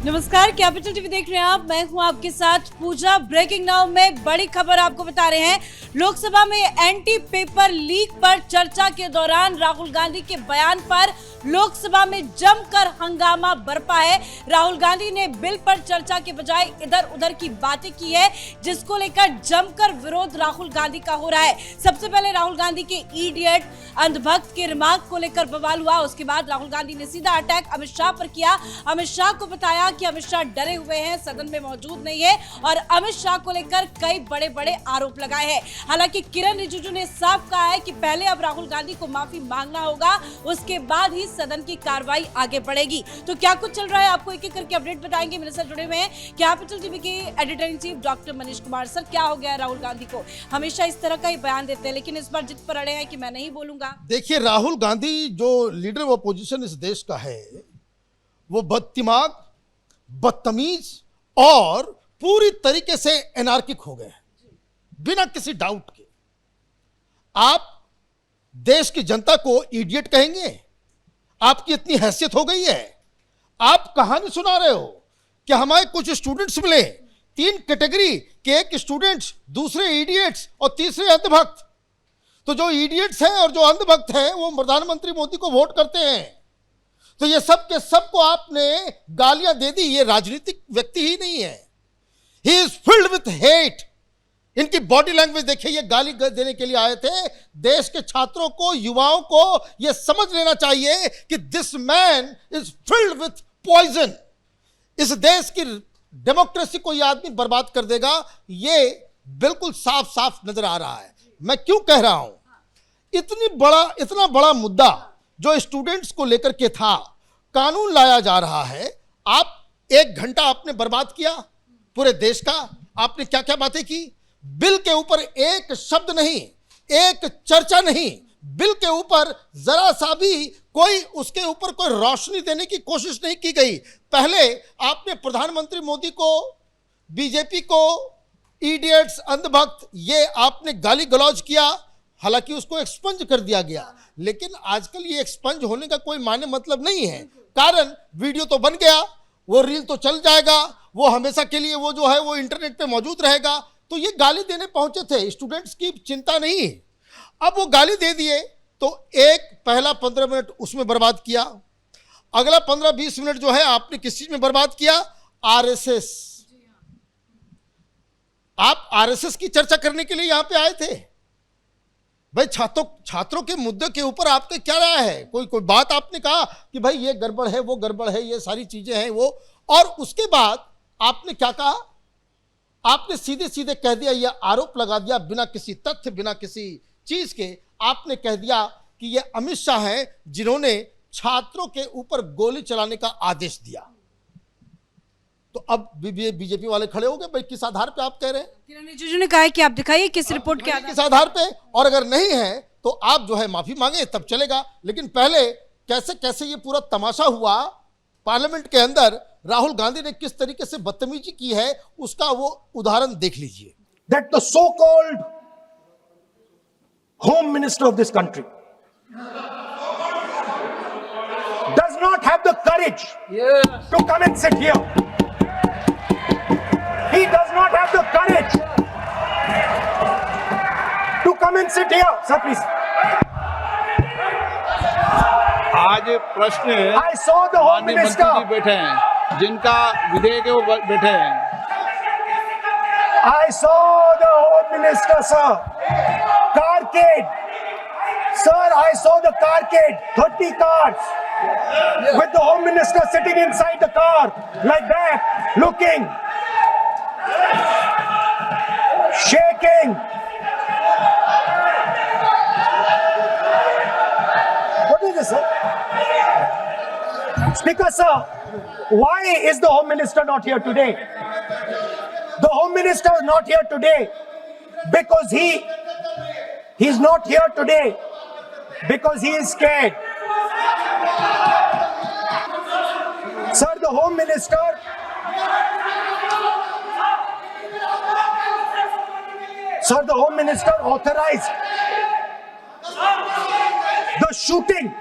नमस्कार, capital TV देख रहे हैं आप। मैं हूं आपके साथ पूजा। ब्रेकिंग नाउ में बड़ी खबर आपको बता रहे हैं। लोकसभा में एंटी पेपर लीक पर चर्चा के दौरान राहुल गांधी के बयान पर लोकसभा में जमकर हंगामा बरपा है। राहुल गांधी ने बिल पर चर्चा के बजाय इधर उधर की बातें की है, जिसको लेकर जमकर विरोध राहुल गांधी का हो रहा है। सबसे पहले राहुल गांधी के इडियट अंधभक्त के रिमार्क को लेकर बवाल हुआ। उसके बाद राहुल गांधी ने सीधा अटैक अमित शाह पर किया। अमित शाह को बताया कि अमित शाह डरे हुए हैं, सदन में मौजूद नहीं है और अमित शाह को लेकर कई बड़े बड़े आरोप लगाए हैं। हालांकि किरण रिजिजू ने साफ कहा है कि पहले अब राहुल गांधी को माफी मांगना होगा, उसके बाद ही सदन की कार्रवाई आगे बढ़ेगी। तो क्या कुछ चल रहा है, आपको एक एक करके अपडेट बताएंगे। मेरे साथ जुड़े हुए हैं कैपिटल टीवी के editor in chief doctor Manish Kumar. Sir, क्या हो गया राहुल गांधी को? हमेशा इस तरह का ही बयान देते हैं, लेकिन इस बार जिद पर अड़े हैं कि मैं नहीं बोलूंगा। देखिए, राहुल गांधी जो लीडर ऑफ अपोजिशन इस देश का है, वो बददिमाग, बदतमीज और पूरी तरीके से एनार्किक हो गए हैं, बिना किसी डाउट के। आप देश की जनता को इडियट कहेंगे? आपकी इतनी हैसियत हो गई है? आप कहानी सुना रहे हो कि हमारे कुछ स्टूडेंट्स मिले, 3 कैटेगरी के, एक स्टूडेंट्स, दूसरे इडियट्स और तीसरे अंधभक्त। तो जो इडियट्स हैं और जो अंधभक्त हैं वो प्रधानमंत्री मोदी को वोट करते हैं। तो ये सब के सबको आपने गालियां दे दी। ये राजनीतिक व्यक्ति ही नहीं है, he is filled with hate. इनकी बॉडी लैंग्वेज देखिए, ये गाली देने के लिए आए थे। देश के छात्रों को, युवाओं को ये समझ लेना चाहिए कि this man is filled with poison. इस देश की डेमोक्रेसी को ये आदमी बर्बाद कर देगा, ये बिल्कुल साफ साफ नजर आ रहा है। मैं क्यों कह रहा हूं? इतना बड़ा मुद्दा जो स्टूडेंट्स को लेकर के था, कानून लाया जा रहा है। आप 1 घंटा आपने बर्बाद किया पूरे देश का। आपने क्या क्या बातें की? बिल के ऊपर एक शब्द नहीं, एक चर्चा नहीं। बिल के ऊपर जरा सा भी कोई उसके ऊपर कोई रोशनी देने की कोशिश नहीं की गई। पहले आपने प्रधानमंत्री मोदी को, बीजेपी को, इडियट्स, अंधभक्त, ये आपने गाली गलौज किया। हालांकि उसको एक्सपंज कर दिया गया, लेकिन आजकल ये एक्सपंज होने का कोई माने मतलब नहीं है। कारण वीडियो तो बन गया, वो रील तो चल जाएगा, वो हमेशा के लिए वो जो है वो इंटरनेट पे मौजूद रहेगा। तो ये गाली देने पहुंचे थे, स्टूडेंट्स की चिंता नहीं है। अब वो गाली दे दिए तो पहला 15 मिनट उसमें बर्बाद किया। अगला 15-20 मिनट जो है आपने किस चीज में बर्बाद किया? आरएसएस। आप आरएसएस की चर्चा करने के लिए यहां पे आए थे? भाई, छात्रों के मुद्दे के ऊपर आपके क्या राय है? कोई बात आपने कहा कि भाई ये गड़बड़ है, वो गड़बड़ है, ये सारी चीजें हैं वो? और उसके बाद आपने क्या कहा? आपने सीधे सीधे कह दिया, ये आरोप लगा दिया बिना किसी तथ्य, बिना किसी चीज के। आपने कह दिया कि ये अमित शाह हैं जिन्होंने छात्रों के ऊपर गोली चलाने का आदेश दिया। तो अब बीजेपी वाले खड़े हो गए, भाई किस आधार पे आप कह रहे हैं? किरण रिजिजू ने कहा है कि आप दिखाइए किस रिपोर्ट के किस आधार पे, और अगर नहीं है तो आप जो है माफी मांगे तब चलेगा। लेकिन पहले कैसे कैसे ये पूरा तमाशा हुआ पार्लियामेंट के अंदर, राहुल गांधी ने किस तरीके से बदतमीजी की है, उसका वो उदाहरण देख लीजिए। That the so-called home minister of this country does not have the courage to come and sit here. He does not have the courage to come and sit here. Sir, please. आज प्रश्न I saw the home माननीय मंत्री minister. जी बैठे हैं, जिनका विधेयक है वो बैठे हैं। I saw the home minister, sir. Carcade. Sir, I saw the carcade. 30 cars. With the home minister sitting inside the car, like that, looking, shaking. What is this, sir? Speaker, sir, why is the home minister not here today? The home minister is not here today because he's not here today because he is scared. Sir, the home minister authorized the shooting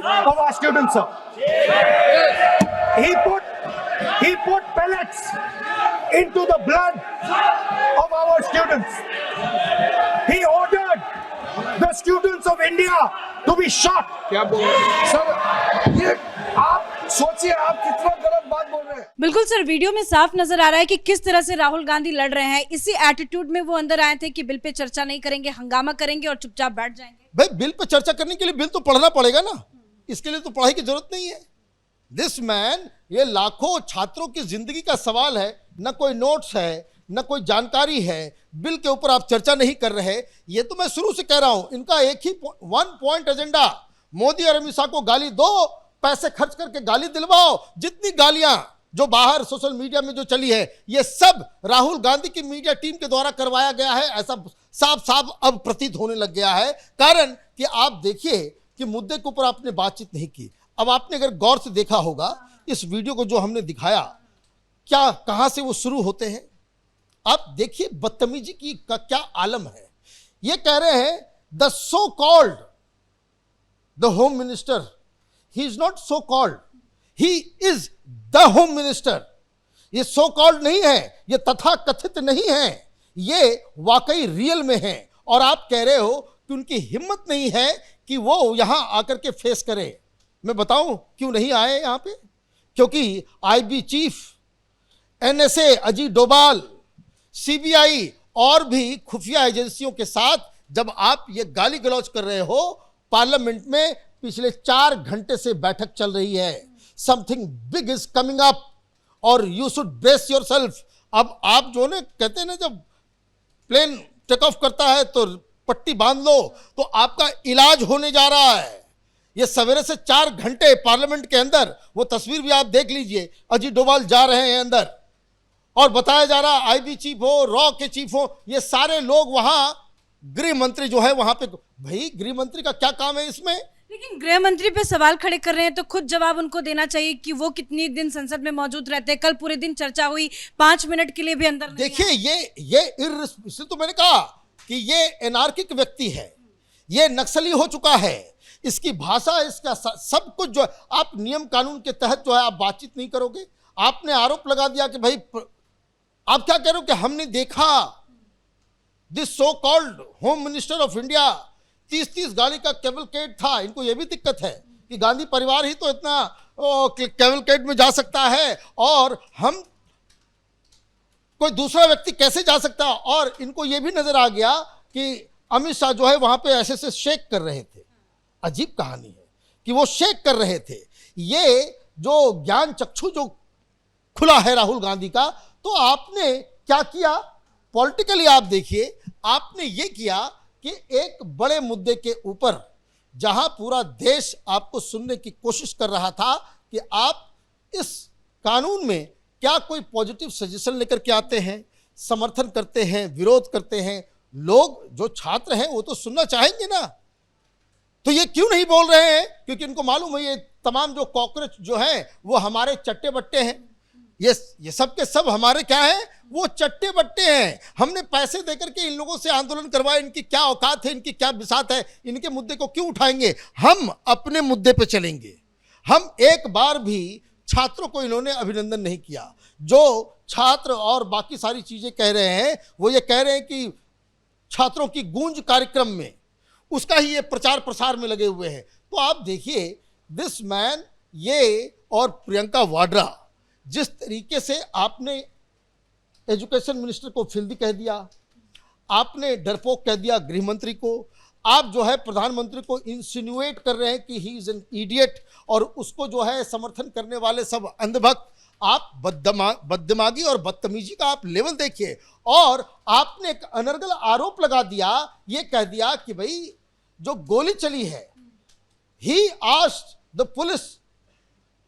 of our students, sir. He put pellets into the blood of our students. He ordered the students of India to be shot. क्या बोल रहे हैं? Sir, ये आप सोचिए, आप कितना गलत बात बोल रहे हैं. बिल्कुल सर, वीडियो में साफ नजर आ रहा है कि किस तरह से राहुल गांधी लड़ रहे हैं। इसी एटीट्यूड में वो अंदर आए थे कि बिल पे चर्चा नहीं करेंगे, हंगामा करेंगे और चुपचाप बैठ जाएंगे। भाई बिल पर चर्चा करने के लिए बिल तो पढ़ना पड़ेगा ना, इसके लिए तो पढ़ाई की जरूरत नहीं है। दिस मैन, ये लाखों छात्रों की जिंदगी का सवाल है, न कोई नोट्स है न कोई जानकारी है, बिल के ऊपर आप चर्चा नहीं कर रहे। ये तो मैं शुरू से कह रहा हूं, इनका एक ही वन पॉइंट एजेंडा, मोदी और अमित शाह को गाली दो, पैसे खर्च करके गाली दिलवाओ। जितनी गालियां जो बाहर सोशल मीडिया में जो चली है, ये सब राहुल गांधी की मीडिया टीम के द्वारा करवाया गया है, ऐसा साफ साफ अब प्रतीत होने लग गया है। कारण कि आप देखिए कि मुद्दे के ऊपर आपने बातचीत नहीं की। अब आपने अगर गौर से देखा होगा इस वीडियो को जो हमने दिखाया, क्या कहां से वो शुरू होते हैं, आप देखिए बदतमीजी की का क्या आलम है। ये कह रहे हैं the so called the home minister, he is not so called, he is the home minister. ये सो कॉल्ड नहीं है, ये तथा कथित नहीं है, ये वाकई रियल में है। और आप कह रहे हो कि उनकी हिम्मत नहीं है कि वो यहां आकर के फेस करे। मैं बताऊं क्यों नहीं आए यहां पे? क्योंकि IB chief, NSA Ajit Doval, CBI और भी खुफिया एजेंसियों के साथ जब आप ये गाली गलौज कर रहे हो, पार्लियामेंट में पिछले 4 घंटे से बैठक चल रही है। Something big is coming up और यू शुड ब्रेस योरसेल्फ। अब आप जो ने कहते हैं ना, जब प्लेन टेक ऑफ करता है तो पट्टी बांध लो, तो आपका इलाज होने जा रहा है। ये सवेरे से 4 घंटे पार्लियामेंट के अंदर, वो तस्वीर भी आप देख लीजिए, अजीत डोभाल जा रहे हैं अंदर और बताया जा रहा आईबी चीफ हो, रॉ के चीफ हो, ये सारे लोग वहां, गृह मंत्री जो है वहां पे। भाई गृह मंत्री का क्या काम है इसमें? लेकिन गृह मंत्री पे सवाल खड़े कर रहे हैं तो खुद जवाब उनको देना चाहिए कि वो कितनी दिन संसद में मौजूद रहते हैं। कल पूरे दिन चर्चा हुई, 5 मिनट के लिए भी अंदर नहीं देखिए आए। ये इसलिए तो मैंने कहा कि ये एनार्किक व्यक्ति है, ये नक्सली हो चुका है। इसकी भाषा, इसका सब कुछ जो है, आप नियम कानून के तहत जो है आप बातचीत नहीं करोगे। आपने आरोप लगा दिया कि भाई, आप क्या कह रहे हो कि हमने देखा this so called home minister of India, 30 गाड़ी का कैवलकेड था। इनको यह भी दिक्कत है कि गांधी परिवार ही तो इतना कैवलकेड में जा सकता है और हम कोई दूसरा व्यक्ति कैसे जा सकता। और इनको यह भी नजर आ गया कि अमित शाह जो है वहां पे ऐसे शेक कर रहे थे। अजीब कहानी है कि वो शेक कर रहे थे। ये जो ज्ञान चक्षु जो खुला है राहुल गांधी का, तो आपने क्या किया पॉलिटिकली? आप देखिए, आपने ये किया कि एक बड़े मुद्दे के ऊपर, जहां पूरा देश आपको सुनने की कोशिश कर रहा था कि आप इस कानून में क्या कोई पॉजिटिव सजेशन लेकर के आते हैं, समर्थन करते हैं, विरोध करते हैं, लोग जो छात्र हैं वो तो सुनना चाहेंगे ना। तो ये क्यों नहीं बोल रहे हैं? क्योंकि इनको मालूम है ये तमाम जो कॉकरोच जो हैं वो हमारे चट्टे बट्टे हैं। ये सब के सब हमारे क्या हैं? वो चट्टे बट्टे हैं। हमने पैसे देकर के इन लोगों से आंदोलन करवाए, इनकी क्या औकात है, इनकी क्या बिसात है, इनके मुद्दे को क्यों उठाएंगे? हम अपने मुद्दे पे चलेंगे। हम एक बार भी छात्रों को इन्होंने अभिनंदन नहीं किया। जो छात्र और बाकी सारी चीजें कह रहे हैं, वो ये कह रहे हैं कि छात्रों की गूंज कार्यक्रम में उसका ही ये प्रचार प्रसार में लगे हुए हैं। तो आप देखिए दिस मैन, ये और प्रियंका वाड्रा, जिस तरीके से आपने एजुकेशन मिनिस्टर को फिल्दी कह दिया, आपने डरपोक कह दिया गृह मंत्री को, आप जो है प्रधानमंत्री को इंसिनुएट कर रहे हैं कि ही इज एन इडियट, और उसको जो है समर्थन करने वाले सब अंधभक्त। आप बददिमागी और बदतमीजी का आप लेवल देखिए। और आपने एक अनर्गल आरोप लगा दिया, ये कह दिया कि भाई जो गोली चली है, he asked the police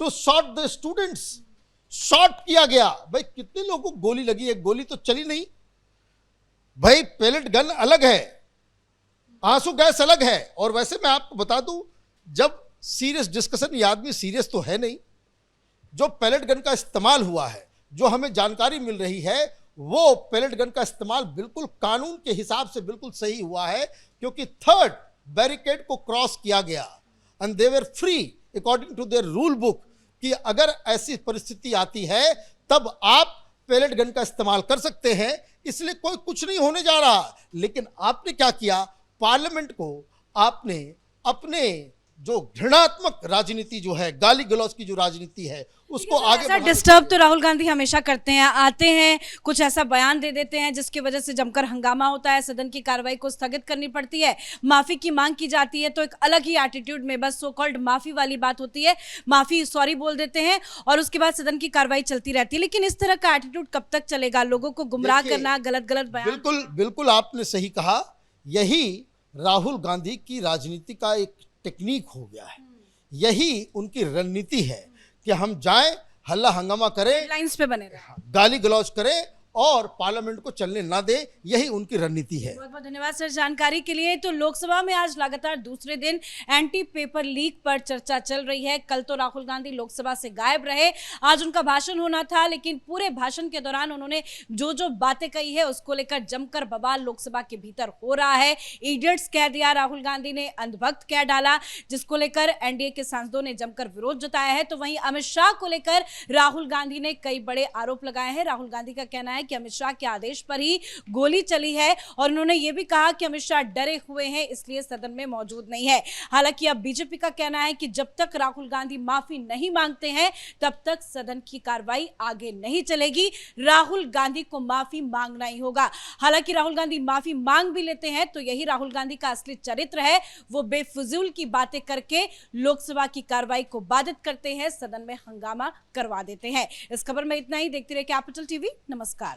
to shot the students, shot किया गया। भाई कितने लोगों को गोली लगी है? गोली तो चली नहीं भाई। पेलेट गन अलग है, आंसू गैस अलग है। और वैसे मैं आपको बता दूं, जब सीरियस डिस्कशन, ये आदमी सीरियस तो है नहीं, जो पेलेट गन का इस्तेमाल हुआ है, जो हमें जानकारी मिल रही है, वो पेलेट गन का इस्तेमाल बिल्कुल कानून के हिसाब से बिल्कुल सही हुआ है, क्योंकि 3rd बैरिकेड को क्रॉस किया गया and they were free according to their rule book कि अगर ऐसी परिस्थिति आती है तब आप पैलेट गन का इस्तेमाल कर सकते हैं, इसलिए कोई कुछ नहीं होने जा रहा। लेकिन आपने क्या किया, पार्लियामेंट को आपने अपने जो घृणात्मक राजनीति जो है, गाली गलौज की जो राजनीति है, उसको आगे ऐसा डिस्टर्ब तो राहुल गांधी हमेशा करते हैं, आते हैं कुछ ऐसा बयान दे देते हैं जिसकी वजह से जमकर हंगामा होता है, सदन की कार्रवाई को स्थगित करनी पड़ती है, माफी की मांग की जाती है तो एक अलग ही एटीट्यूड में बस सो कॉल्ड माफी वाली बात होती है, माफी सॉरी बोल देते हैं और उसके बाद सदन की कार्रवाई चलती रहती है। लेकिन इस तरह का एटीट्यूड कब तक चलेगा? लोगों को गुमराह करना, गलत गलत बयान। बिल्कुल बिल्कुल आपने सही कहा, यही राहुल गांधी की राजनीति का एक टेक्निक हो गया है, यही उनकी रणनीति है कि हम जाएं, हल्ला हंगामा करें, लाइंस पे बने रहे। गाली गलौज करें और पार्लियामेंट को चलने ना दे, यही उनकी रणनीति है। बहुत बहुत धन्यवाद सर जानकारी के लिए। तो लोकसभा में आज लगातार दूसरे दिन एंटी पेपर लीक पर चर्चा चल रही है। कल तो राहुल गांधी लोकसभा से गायब रहे, आज उनका भाषण होना था, लेकिन पूरे भाषण के दौरान उन्होंने जो जो बातें कही है उसको लेकर जमकर बवाल लोकसभा के भीतर हो रहा है। इडियट्स कह दिया राहुल गांधी ने, अंधभक्त कह डाला, जिसको लेकर एनडीए के सांसदों ने जमकर विरोध जताया है। तो वहीं अमित शाह को लेकर राहुल गांधी ने कई बड़े आरोप लगाए हैं। राहुल गांधी का कहना है कि अमित शाह के आदेश पर ही गोली चली है और उन्होंने यह भी कहा कि अमित शाह डरे हुए हैं इसलिए सदन में मौजूद नहीं है। हालांकि अब बीजेपी का कहना है कि जब तक राहुल गांधी माफी नहीं मांगते हैं तब तक सदन की कार्रवाई आगे नहीं चलेगी, राहुल गांधी को माफी मांगना ही होगा। हालांकि राहुल गांधी माफी मांग भी लेते हैं तो यही राहुल गांधी का असली चरित्र है, वो बेफिजूल की बातें करके लोकसभा की कार्रवाई को बाधित करते हैं, सदन में हंगामा करवा देते हैं। इस खबर में इतना ही। देखते रहिए कैपिटल टीवी। नमस्कार।